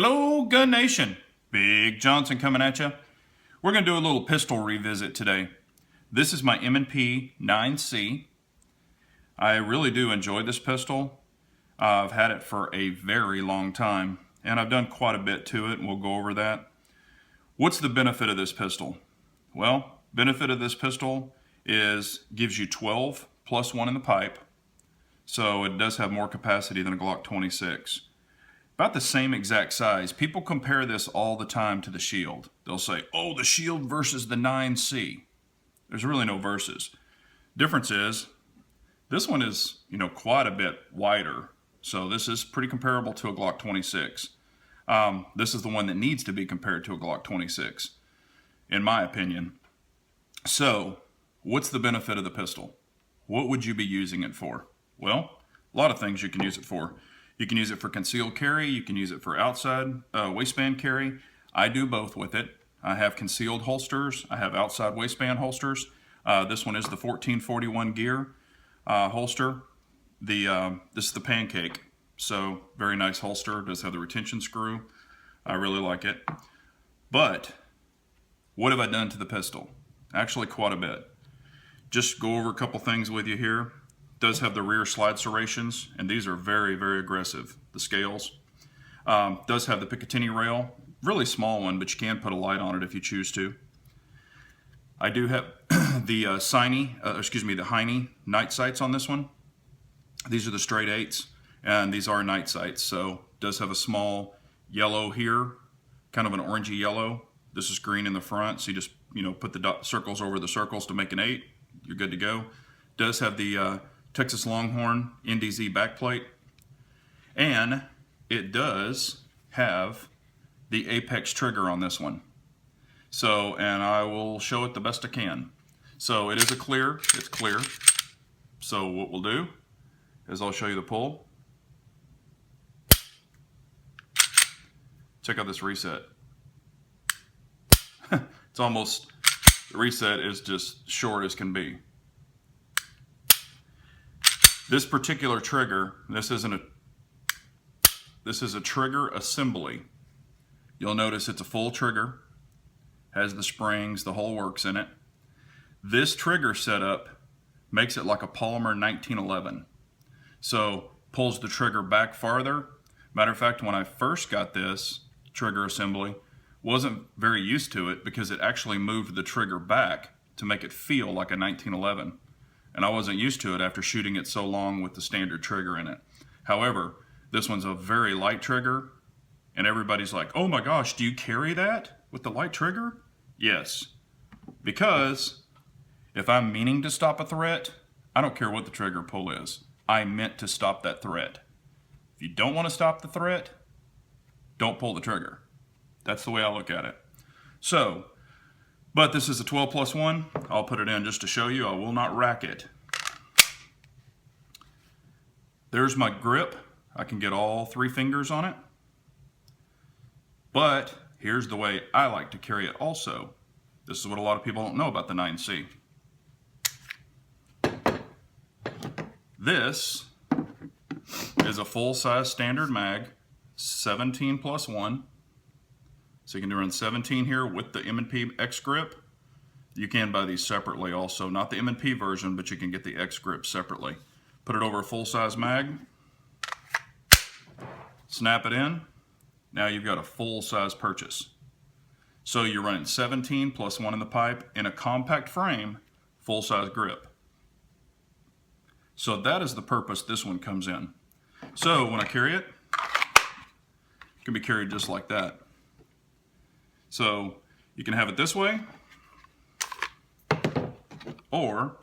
Hello, Gun Nation. Big Johnson coming at you. We're going to do a little pistol revisit today. This is my M&P 9C. I really do enjoy this pistol. I've had it for a very long time, and I've done quite a bit to it, and we'll go over that. What's the benefit of this pistol? Well, benefit of this pistol is gives you 12 plus 1 in the pipe, so it does have more capacity than a Glock 26. About the same exact size. People compare this all the time to the Shield. They'll say, oh, the Shield versus the 9C. There's really no versus. Difference is, this one is, quite a bit wider. So this is pretty comparable to a Glock 26. This is the one that needs to be compared to a Glock 26, in my opinion. So, what's the benefit of the pistol? What would you be using it for? Well, a lot of things you can use it for. You can use it for concealed carry. You can use it for outside waistband carry. I do both with it. I have concealed holsters. I have outside waistband holsters. This one is the 1441 gear holster. This is the Pancake. So very nice holster. It does have the retention screw. I really like it. But what have I done to the pistol? Actually quite a bit. Just go over a couple things with you here. Does have the rear slide serrations, and these are very, very aggressive. The scales. Does have the Picatinny rail. Really small one, but you can put a light on it if you choose to. I do have the Heine night sights on this one. These are the straight 8s, and these are night sights. So does have a small yellow here, kind of an orangey yellow. This is green in the front, so you just put the circles over the circles to make an 8. You're good to go. Does have the Texas Longhorn NDZ backplate, and it does have the Apex trigger on this one. So, and I will show it the best I can. So it is it's clear. So what we'll do is I'll show you the pull. Check out this reset. It's almost, the reset is just short as can be. This particular trigger, this is a trigger assembly. You'll notice it's a full trigger, has the springs, the whole works in it. This trigger setup makes it like a polymer 1911. So pulls the trigger back farther. Matter of fact, when I first got this trigger assembly, wasn't very used to it because it actually moved the trigger back to make it feel like a 1911. And I wasn't used to it after shooting it so long with the standard trigger in it. However, this one's a very light trigger, and everybody's like, oh my gosh, do you carry that with the light trigger? Yes, because if I'm meaning to stop a threat, I don't care what the trigger pull is. I meant to stop that threat. If you don't want to stop the threat, don't pull the trigger. That's the way I look at it. So, but this is a 12 plus 1. I'll put it in just to show you. I will not rack it. There's my grip. I can get all 3 fingers on it. But here's the way I like to carry it also. This is what a lot of people don't know about the 9C. This is a full-size standard mag, 17 plus 1. So you can run 17 here with the M&P X grip. You can buy these separately also. Not the M&P version, but you can get the X grip separately. Put it over a full-size mag. Snap it in. Now you've got a full-size purchase. So you're running 17 plus 1 in the pipe in a compact frame, full-size grip. So that is the purpose this one comes in. So when I carry it, it can be carried just like that. So you can have it this way, or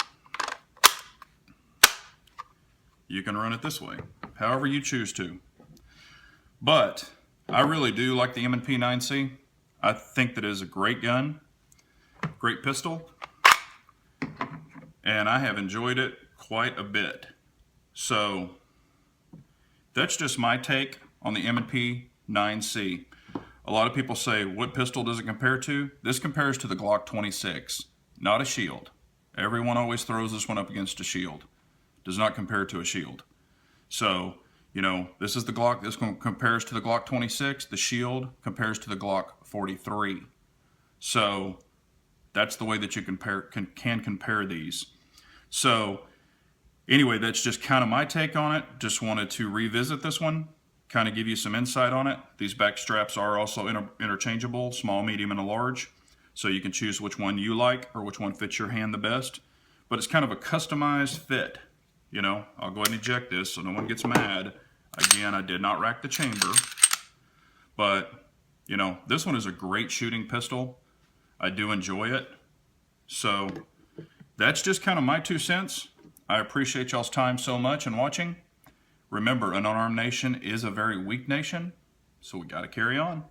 you can run it this way, however you choose to. But I really do like the M&P 9C. I think that it is a great gun, great pistol, and I have enjoyed it quite a bit. So that's just my take on the M&P 9C. A lot of people say, what pistol does it compare to? This compares to the Glock 26, not a Shield. Everyone always throws this one up against a Shield. Does not compare to a Shield. So You know, this is the Glock. This one compares to the Glock 26. The shield compares to the Glock 43. So that's the way that you can compare these. So anyway, that's just kind of my take on it. Just wanted to revisit this one, kind of give you some insight on it. These back straps are also interchangeable, small, medium, and a large. So you can choose which one you like or which one fits your hand the best. But it's kind of a customized fit. You know, I'll go ahead and eject this so no one gets mad. Again, I did not rack the chamber. But, you know, this one is a great shooting pistol. I do enjoy it. So that's just kind of my 2 cents. I appreciate y'all's time so much and watching. Remember, an unarmed nation is a very weak nation, so we got to carry on.